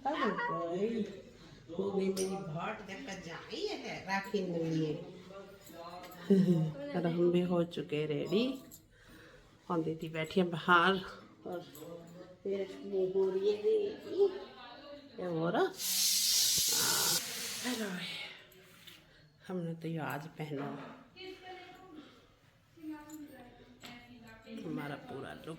Hello भाई, हो गई मेरी भाट देखकर जाई है राखी के लिए। और हम भी हो चुके रेडी। और दीदी बैठी है बाहर और मेरे मुँह हो रही है रेडी। क्या हो रहा? हेलो, हमने तो ये आज पहना हमारा पूरा लुक।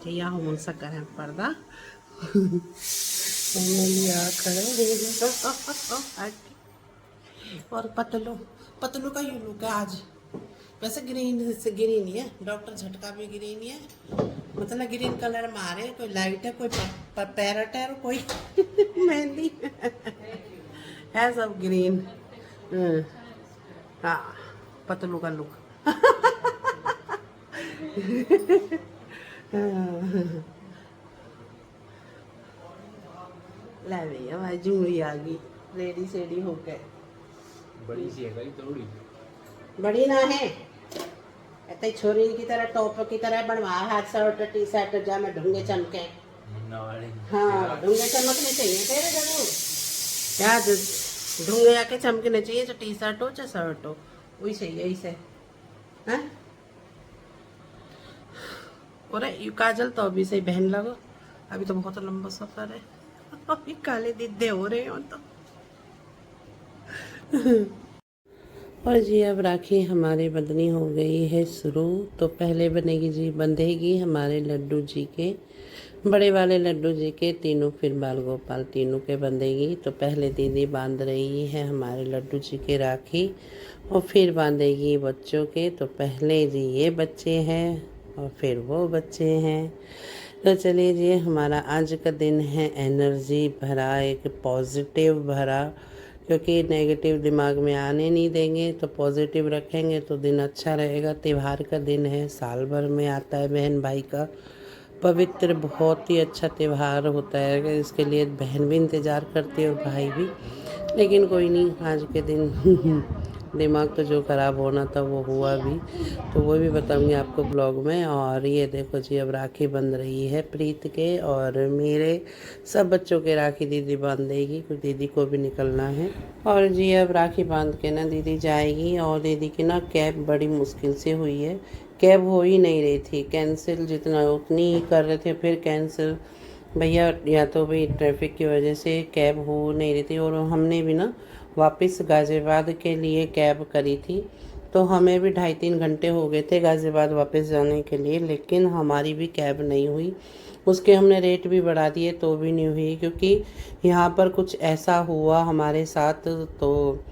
यहाँ हम सा करें पर्दा लिया और पतलू पतलू का यू लुक है आज। वैसे ग्रीन से ग्रीन ही है, डॉक्टर झटका भी ग्रीन ही है। मतलब ग्रीन कलर मारे, कोई लाइट है, कोई पैरट है और कोई मेहंदी है, सब ग्रीन। हाँ, पतलू का लुक। ले भैया भाई जूड़ी आ गई रेडी सेडी होके। बड़ी सी है भाई, थोड़ी बड़ी ना है, ऐसे छोरी की तरह टॉप की तरह बनवा, हाथ शर्ट टी शर्ट जा में ढूंगे चमके। हाँ, ढूंगे चमकने चाहिए तेरे जरूर यार, ढूंगे आके चमकने चाहिए, चाहे टी शर्ट हो चाहे शर्ट हो, वही चाहिए इसे। हाँ, और ये काजल तो अभी से पहन लगो, अभी तो बहुत लंबा सफर है। अभी काले दिद्दे हो रहे हो तो। और जी अब राखी हमारी बंधनी हो गई है शुरू। तो पहले बनेगी जी, बंधेगी हमारे लड्डू जी के, बड़े वाले लड्डू जी के तीनों, फिर बाल गोपाल तीनों के बंधेगी। तो पहले दीदी बांध रही है हमारे लड्डू जी के राखी और फिर बांधेगी बच्चों के। तो पहले जी ये बच्चे हैं और फिर वो बच्चे हैं। तो चलिए जी, हमारा आज का दिन है एनर्जी भरा, एक पॉजिटिव भरा, क्योंकि नेगेटिव दिमाग में आने नहीं देंगे। तो पॉजिटिव रखेंगे तो दिन अच्छा रहेगा। त्यौहार का दिन है, साल भर में आता है बहन भाई का पवित्र, बहुत ही अच्छा त्यौहार होता है। इसके लिए बहन भी इंतज़ार करती है और भाई भी। लेकिन कोई नहीं, आज के दिन दिमाग तो जो ख़राब होना था वो हुआ भी, तो वो भी बताऊंगी आपको ब्लॉग में। और ये देखो जी, अब राखी बंध रही है प्रीत के और मेरे, सब बच्चों के राखी दीदी बांध देगी, क्योंकि दीदी को भी निकलना है। और जी अब राखी बांध के ना दीदी जाएगी। और दीदी की ना कैब बड़ी मुश्किल से हुई है, कैब हो ही नहीं रही थी, कैंसिल जितना उतनी ही कर रहे थे, फिर कैंसिल। भैया या तो भाई ट्रैफिक की वजह से कैब हो नहीं रही थी। और हमने भी ना वापस गाज़ियाबाद के लिए कैब करी थी, तो हमें भी 2.5-3 घंटे हो गए थे गाज़ियाबाद वापस जाने के लिए, लेकिन हमारी भी कैब नहीं हुई। उसके हमने रेट भी बढ़ा दिए तो भी नहीं हुई, क्योंकि यहाँ पर कुछ ऐसा हुआ हमारे साथ। तो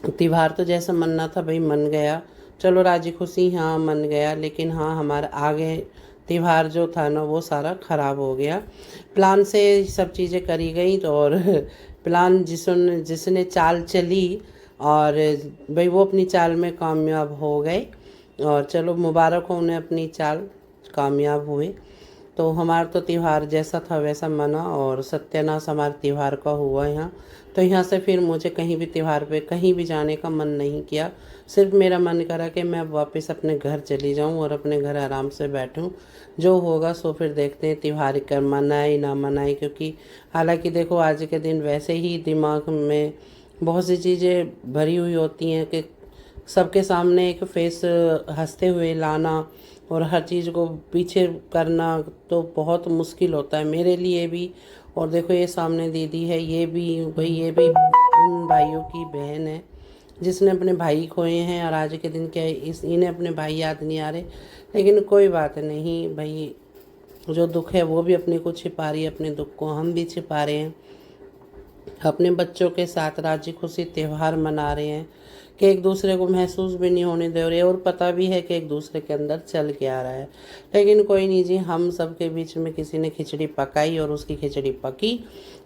त्यौहार तो जैसा मनना था भाई मन गया, चलो राजी खुशी हाँ मन गया, लेकिन हाँ हमारा आगे त्यौहार जो था ना वो सारा ख़राब हो गया। प्लान से सब चीज़ें करी गई तो, और प्लान जिसने चाल चली और भाई वो अपनी चाल में कामयाब हो गए। और चलो मुबारक हो उन्हें, अपनी चाल कामयाब हुए। तो हमारा तो त्यौहार जैसा था वैसा मना और सत्यानाश हमारे त्यौहार का हुआ यहाँ। तो यहाँ से फिर मुझे कहीं भी त्यौहार पे कहीं भी जाने का मन नहीं किया। सिर्फ मेरा मन करा कि मैं अब वापस अपने घर चली जाऊँ और अपने घर आराम से बैठूँ, जो होगा सो फिर देखते हैं त्यौहार कर मनाए ना मनाए। क्योंकि हालांकि देखो आज के दिन वैसे ही दिमाग में बहुत सी चीज़ें भरी हुई होती हैं कि सबके सामने एक फेस हंसते हुए लाना और हर चीज़ को पीछे करना तो बहुत मुश्किल होता है मेरे लिए भी। और देखो ये सामने दीदी है, ये भी भाई, ये भी उन भाइयों की बहन है जिसने अपने भाई खोए हैं। और आज के दिन क्या है, इन्हें अपने भाई याद नहीं आ रहे, लेकिन कोई बात नहीं भाई, जो दुख है वो भी अपने को छिपा रही है, अपने दुख को हम भी छिपा रहे हैं, अपने बच्चों के साथ राजी खुशी त्यौहार मना रहे हैं कि एक दूसरे को महसूस भी नहीं होने दे रहे, और पता भी है कि एक दूसरे के अंदर चल के आ रहा है। लेकिन कोई नहीं जी, हम सब के बीच में किसी ने खिचड़ी पकाई और उसकी खिचड़ी पकी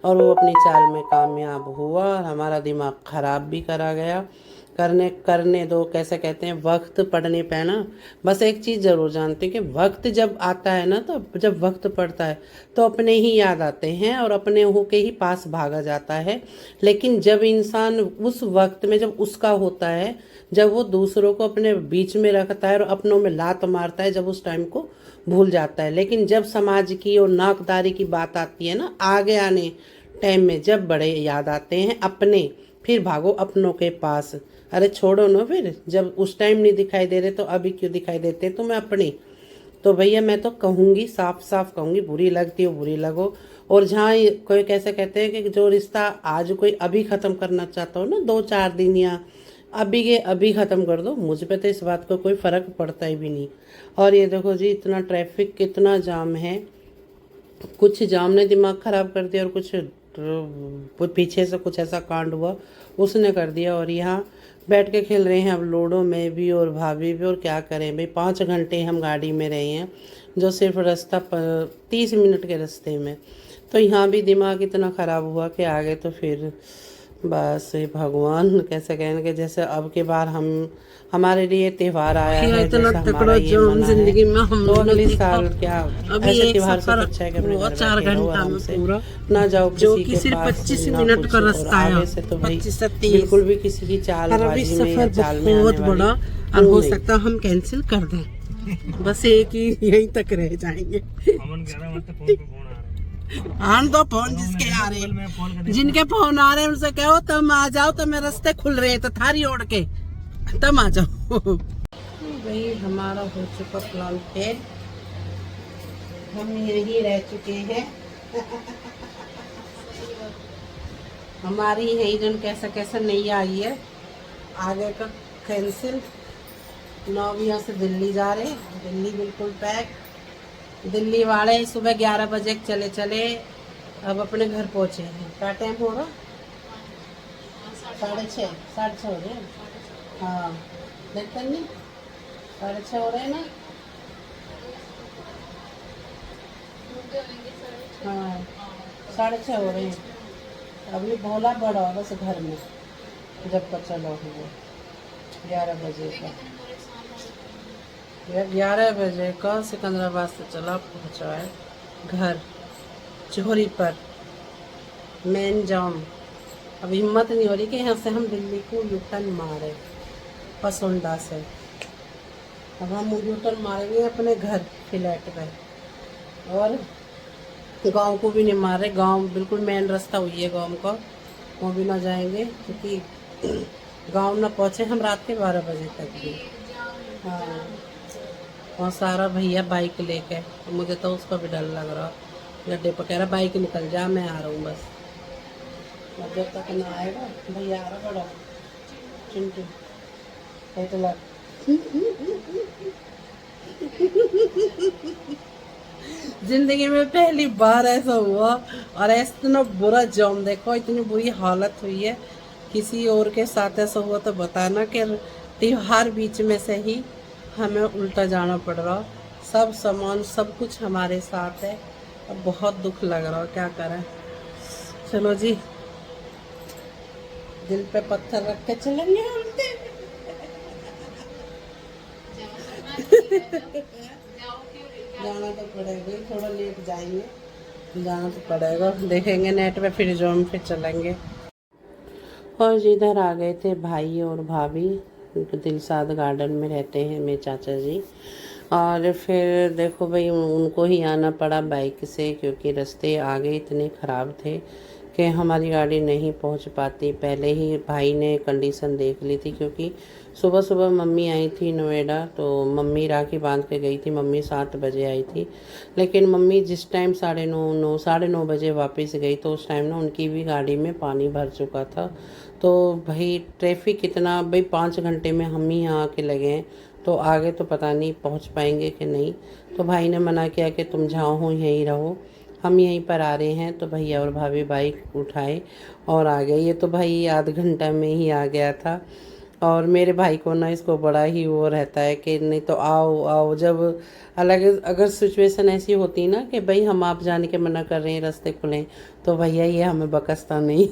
और वो अपनी चाल में कामयाब हुआ और हमारा दिमाग ख़राब भी करा गया। करने करने दो, कैसे कहते हैं, वक्त पड़ने पे ना, बस एक चीज़ ज़रूर जानती हूँ कि वक्त जब आता है ना, तो जब वक्त पड़ता है तो अपने ही याद आते हैं और अपने हो के ही पास भागा जाता है। लेकिन जब इंसान उस वक्त में जब उसका होता है, जब वो दूसरों को अपने बीच में रखता है और अपनों में लात मारता है, जब उस टाइम को भूल जाता है। लेकिन जब समाज की और नाकदारी की बात आती है ना, आगे आने टाइम में जब बड़े याद आते हैं अपने, फिर भागो अपनों के पास। अरे छोड़ो ना, फिर जब उस टाइम नहीं दिखाई दे रहे तो अभी क्यों दिखाई देते हैं तुम्हें अपने। तो भैया मैं तो कहूँगी, साफ साफ कहूँगी, बुरी लगती हो बुरी लगो। और जहाँ कोई कैसे कहते हैं कि जो रिश्ता आज कोई अभी ख़त्म करना चाहता हो ना, 2-4 दिन या अभी के अभी ख़त्म कर दो, मुझ पे तो इस बात का कोई फ़र्क पड़ता ही भी नहीं। और ये देखो जी, इतना ट्रैफिक, कितना जाम है। कुछ जाम ने दिमाग ख़राब कर दिया और कुछ पीछे से कुछ ऐसा कांड हुआ उसने कर दिया। और यहाँ बैठ के खेल रहे हैं अब लूडो में भी और भाभी भी। और क्या करें भाई, 5 घंटे हम गाड़ी में रहे हैं, जो सिर्फ रास्ता 30 मिनट के रास्ते में। तो यहाँ भी दिमाग इतना ख़राब हुआ कि आगे तो फिर बस ये भगवान कैसे कहें कि जैसे अब के बार हमारे लिए त्यौहार आया है, जैसे हमारा ये मना है, जिंदगी में हम तो अगले साल क्या अभी ऐसे एक त्योहार से सफर अच्छा है कि अपने हुआ घर 4 बैठे रहो घंटा आराम में से, पूरा, ना जाओ जो किसी कि के सिर्फ पास, 25 ना मिनट कुछ। का और रास्ता है, आगे से तो भाई 25 से 30। बिल्कुल भी किसी की और अभी चालबाजी में या सफर चाल में बहुत आने वाली बड़ा और हो नहीं। सकता हम कैंसिल कर दें, बस एक ही यहीं तक रह जाएंगे। अमन कह रहा है मतलब फोन पे फोन आ रहा है। आन दो फोन जिसके आ रहे हैं, जिनके फोन आ रहे हैं उनसे कहो तुम आ जाओ, तो मेरे रास्ते खुल रहे हैं तो थारी ओढ़ के तुम आ जाओ। भाई हमारा हो चुका प्लान फेल, हम यहीं रह चुके हैं। हमारी यही जन कैसा कैसा नहीं आई है, आगे का कैंसिल। नौविया से दिल्ली जा रहे, दिल्ली बिल्कुल पैक। दिल्ली वाले सुबह 11 बजे चले चले, अब अपने घर पहुंचे हैं। क्या टाइम हो रहा? 6:30, 6:30 हो रहे हैं। हाँ देखते नहीं, 6:30 हो रहे हैं ना। हाँ 6:30 हो रहे हैं। अभी भोला बड़ा बस घर में, जब तक चलो हुए 11 बजे का, 11 बजे का सिकंदराबाद से चला पहुँचा है घर चोरी पर, मेन जाम। अब हिम्मत नहीं हो रही कि यहाँ से हम दिल्ली को यूटर्न मारे पसोंडा से। अब हम यूटर्न मारेंगे अपने घर फ्लैट पे, और गांव को भी नहीं मारे। गांव बिल्कुल मेन रास्ता हुई है गांव का, वो भी ना जाएंगे क्योंकि गांव ना पहुँचे हम रात के 12 बजे तक भी। हाँ और सारा भैया बाइक लेके, तो मुझे तो उसका भी डर लग रहा, गड्ढे पर कह रहा बाइक निकल जा, मैं आ रहा हूँ बस। और जब तक ना आएगा भैया आ रहा बड़ा चिंटू तो लग। जिंदगी में पहली बार ऐसा हुआ, और ऐसा इतना बुरा जाम, देखो इतनी बुरी हालत हुई है। किसी और के साथ ऐसा हुआ तो बताना कि त्योहार बीच में से ही हमें उल्टा जाना पड़ रहा। सब सामान सब कुछ हमारे साथ है, अब बहुत दुख लग रहा, क्या करें। चलो जी, दिल पे पत्थर रख के चलेंगे हम। जाना तो पड़ेगा, थोड़ा लेट जाएंगे, जाना तो पड़ेगा, देखेंगे नेट पे फिर जो हम फिर चलेंगे। और जिधर आ गए थे भाई और भाभी, दिलसाद गार्डन में रहते हैं मेरे चाचा जी। और फिर देखो भाई उनको ही आना पड़ा बाइक से, क्योंकि रास्ते आगे इतने ख़राब थे कि हमारी गाड़ी नहीं पहुंच पाती। पहले ही भाई ने कंडीशन देख ली थी, क्योंकि सुबह सुबह मम्मी आई थी नोएडा, तो मम्मी राखी बांध के गई थी। मम्मी 7 बजे आई थी, लेकिन मम्मी जिस टाइम 9:30 बजे वापस गई, तो उस टाइम ना उनकी भी गाड़ी में पानी भर चुका था। तो भाई ट्रैफिक कितना, भाई 5 घंटे में हम ही यहाँ आके लगे हैं, तो आगे तो पता नहीं पहुँच पाएंगे कि नहीं। तो भाई ने मना किया कि तुम जाओ हो यहीं रहो, हम यहीं पर आ रहे हैं। तो भैया और भाभी बाइक उठाए और आ गए। ये तो भाई आध घंटा में ही आ गया था। और मेरे भाई को ना इसको बड़ा ही वो रहता है कि नहीं तो आओ आओ। जब अलग अगर सिचुएशन ऐसी होती ना कि भाई हम आप जाने के मना कर रहे हैं, रास्ते खुले, तो भैया ये हमें बकसता नहीं।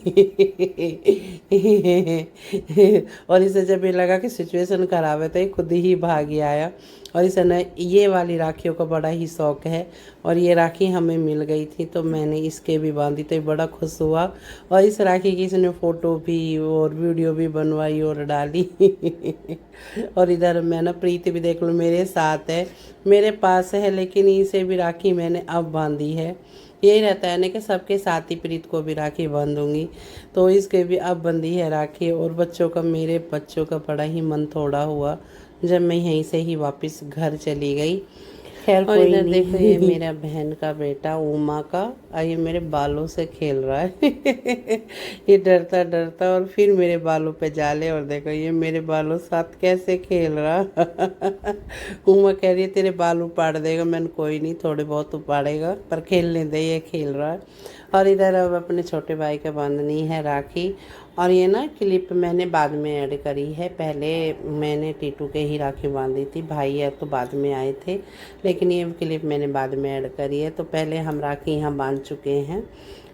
और इसे जब ये लगा कि सिचुएशन खराब है तो ये खुद ही भाग ही आया। और इसे न ये वाली राखियों का बड़ा ही शौक़ है, और ये राखी हमें मिल गई थी तो मैंने इसके भी बांधी, तो ये बड़ा खुश हुआ। और इस राखी की इसने फ़ोटो भी और वीडियो भी बनवाई और डाली। और इधर मैं ना प्रीति भी देख लो मेरे साथ है, मेरे पास है, लेकिन इसे भी राखी मैंने अब बांधी है। यही रहता है ना कि सबके साथ ही प्रीत को भी राखी बांधूंगी, तो इसके भी अब बंधी है राखी। और बच्चों का, मेरे बच्चों का बड़ा ही मन थोड़ा हुआ जब मैं यहीं से ही वापस घर चली गई। खैर और कोई इधर नहीं। देखो ये मेरा बहन का बेटा उमा का, और ये मेरे बालों से खेल रहा है। ये डरता डरता और फिर मेरे बालों पे जाले, और देखो ये मेरे बालों साथ कैसे खेल रहा। उमा कह रही है तेरे बाल उपाड़ देगा, मैंने कोई नहीं, थोड़े बहुत उपाड़ेगा पर खेलने दे, ये खेल रहा है। और इधर अब अपने छोटे भाई का बांधनी है राखी। और ये ना क्लिप मैंने बाद में ऐड करी है, पहले मैंने टीटू के ही राखी बांधी थी, भाई है तो बाद में आए थे, लेकिन ये क्लिप मैंने बाद में ऐड करी है। तो पहले हम राखी यहाँ बांध चुके हैं।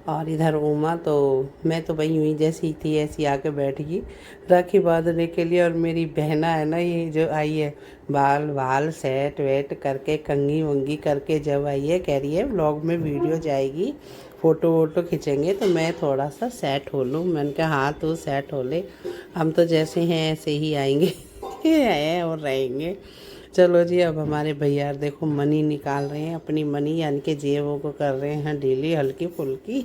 और इधर उमा, तो मैं तो भाई यूँ ही जैसी थी ऐसी आके बैठ गई राखी बांधने के लिए। और मेरी बहना है ना, ये जो आई है बाल वाल सेट वेट करके, कंघी वंगी करके जब आई है, कह रही है व्लॉग में वीडियो जाएगी, फ़ोटो वोटो खींचेंगे तो मैं थोड़ा सा सेट हो लूँ। मैंने कहा हाँ तू सेट हो ले, हम तो जैसे हैं ऐसे ही आएंगे हैं और रहेंगे। चलो जी, अब हमारे भैया देखो मनी निकाल रहे हैं, अपनी मनी यानी कि जेबों को कर रहे हैं ढीली हल्की फुल्की।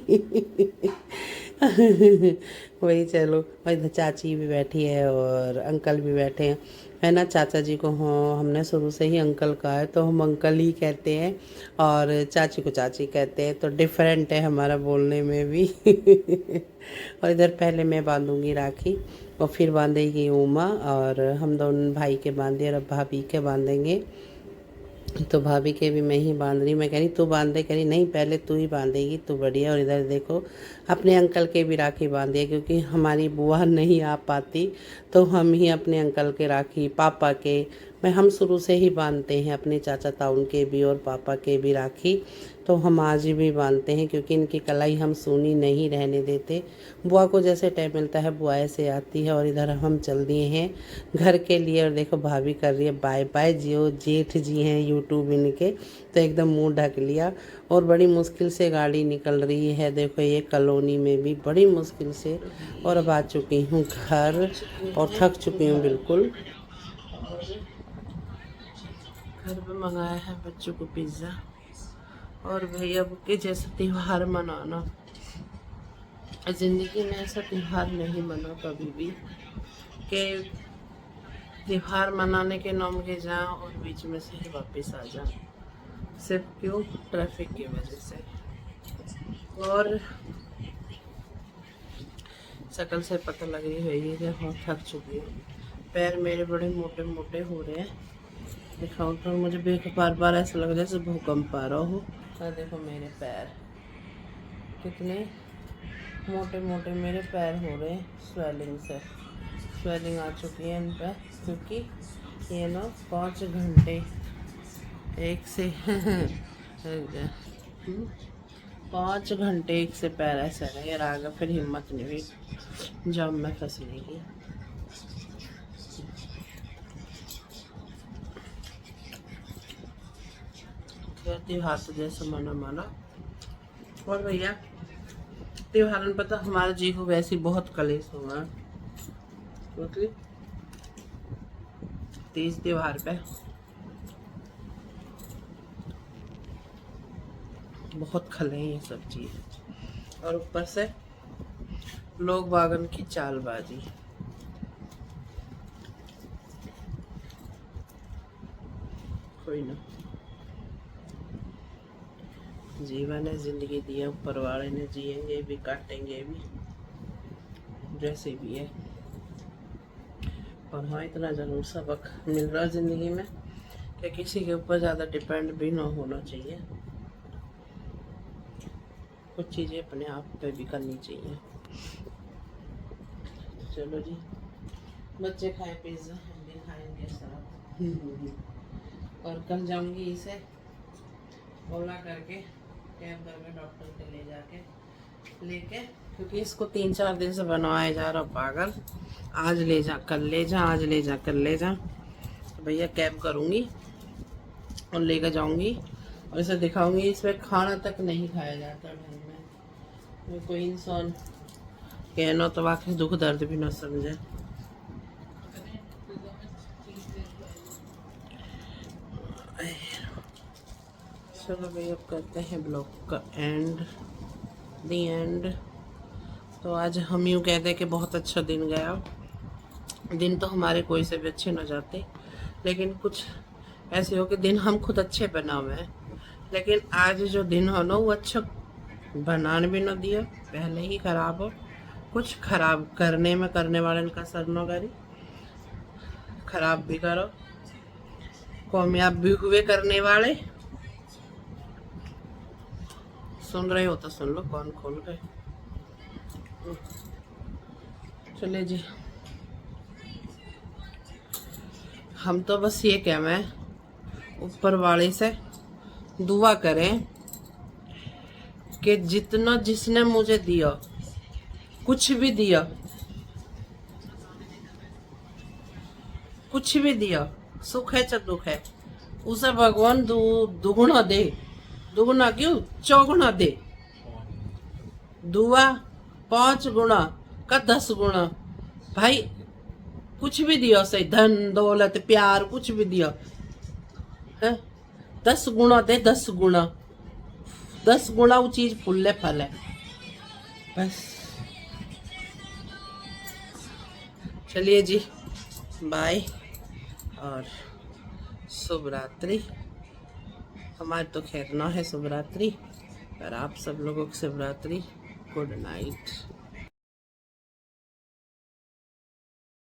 वही चलो, और इधर चाची भी बैठी है और अंकल भी बैठे हैं, है ना। चाचा जी को हाँ हमने शुरू से ही अंकल कहा है तो हम अंकल ही कहते हैं, और चाची को चाची कहते हैं, तो डिफरेंट है हमारा बोलने में भी। और इधर पहले मैं बांधूंगी राखी और फिर बांधेगी उमा, और हम दोनों भाई के बांधे और अब भाभी के बांधेंगे। तो भाभी के भी मैं ही बांध रही, मैं कह रही तू बांध दे, कह रही नहीं पहले तू ही बांधेगी, तू बढ़िया। और इधर देखो अपने अंकल के भी राखी बांधी है, क्योंकि हमारी बुआ नहीं आ पाती तो हम ही अपने अंकल के राखी, पापा के, मैं हम शुरू से ही बांधते हैं अपने चाचा ताउन के भी और पापा के भी राखी। तो हम आज भी बांधते हैं, क्योंकि इनकी कलाई हम सूनी नहीं रहने देते। बुआ को जैसे टाइम मिलता है बुआ ऐसे आती है। और इधर हम चल दिए हैं घर के लिए, और देखो भाभी कर रही है बाय बाय। जो जेठ जी हैं यूट्यूब इनके, तो एकदम मुंह ढक लिया और बड़ी मुश्किल से गाड़ी निकल रही है। देखो ये कॉलोनी में भी बड़ी मुश्किल से, और अब आ चुकी हूँ घर और थक चुकी हूँ बिल्कुल। घर पे मंगाया है बच्चों को पिज़्ज़ा, और भैया के जैसा त्यौहार मनाना, ज़िंदगी में ऐसा त्यौहार नहीं मना कभी भी कि त्यौहार मनाने के नाम के जाओ और बीच में से ही वापस आ जाओ, सिर्फ क्यों, ट्रैफिक की वजह से। और शक्ल से पता लग रही है कि बहुत थक चुकी हूँ, पैर मेरे बड़े मोटे मोटे हो रहे हैं। दिखाऊँ तो मुझे बार बार ऐसा लग रहा है जैसे भूकंप आ रहा हो। और देखो मेरे पैर कितने मोटे मोटे मेरे पैर हो रहे हैं, स्वेलिंग से, स्वेलिंग आ चुकी है इन पर, क्योंकि ये ना 5 घंटे एक से 5 घंटे एक से पैर ऐसे रहे, यार आगे फिर हिम्मत नहीं हुई जब मैं फंसने की। त्योहार तो जैसे मना माना। और भैया त्योहार में पता हमारे जी को वैसे बहुत कलेश हुआ, क्योंकि तीज त्योहार पे बहुत खले हैं ये सब चीज, और ऊपर से लोग बागन की चालबाजी। कोई ना, जीवन है, जिंदगी दी है ऊपर वाले ने, जिएंगे भी काटेंगे भी, जैसे भी है। और हाँ इतना ज़रूर सबक मिल रहा है ज़िंदगी में कि किसी के ऊपर ज़्यादा डिपेंड भी ना होना चाहिए, कुछ चीज़ें अपने आप पे भी करनी चाहिए। चलो जी, बच्चे खाए पिज़्ज़ा, हम भी खाएंगे साथ। और कल जाऊंगी इसे ओला करके कैब करके डॉक्टर के ले जाके लेके, क्योंकि इसको 3-4 दिन से बनवाया जा रहा पागल। आज ले जा कल ले जा, आज ले जा कल ले जा। तो भैया कैब करूँगी और लेकर जाऊँगी और इसे दिखाऊंगी। इसमें खाना तक नहीं खाया जाता घर में। कोई इंसान कहना तो वाकई दुख दर्द भी ना समझे। चलो भाई अब करते हैं ब्लॉग का दी एंड। तो आज हम यूँ कहते हैं कि बहुत अच्छा दिन गया। दिन तो हमारे कोई से भी अच्छे ना जाते, लेकिन कुछ ऐसे हो कि दिन हम खुद अच्छे बना हुए हैं, लेकिन आज जो दिन हो ना वो अच्छा बनाने भी ना दिया, पहले ही खराब हो। कुछ खराब करने में करने वाले का सर न करी, खराब भी करो, कामयाब भी हुए करने वाले। सुन रहे हो तो सुन लो, कौन खोल गए। चले जी, हम तो बस ये कह मैं ऊपर वाले से दुआ करें कि जितना जिसने मुझे दिया, कुछ भी दिया, कुछ भी दिया, सुख है चाहे दुख है, उसे भगवान दुगुना दे। दुगुना क्यों, चौगुना दे। दुआ 5 गुना का 10 गुना। भाई कुछ भी दिया, सही धन दौलत प्यार कुछ भी दिया है, 10 गुना दे, 10 गुना, 10 गुना वो चीज फूले फल है बस। चलिए जी, बाय और शुभ रात्रि। हमारे तो खैर ना है शुभ रात्रि, पर आप सब लोगों को शुभ रात्रि, गुड नाइट।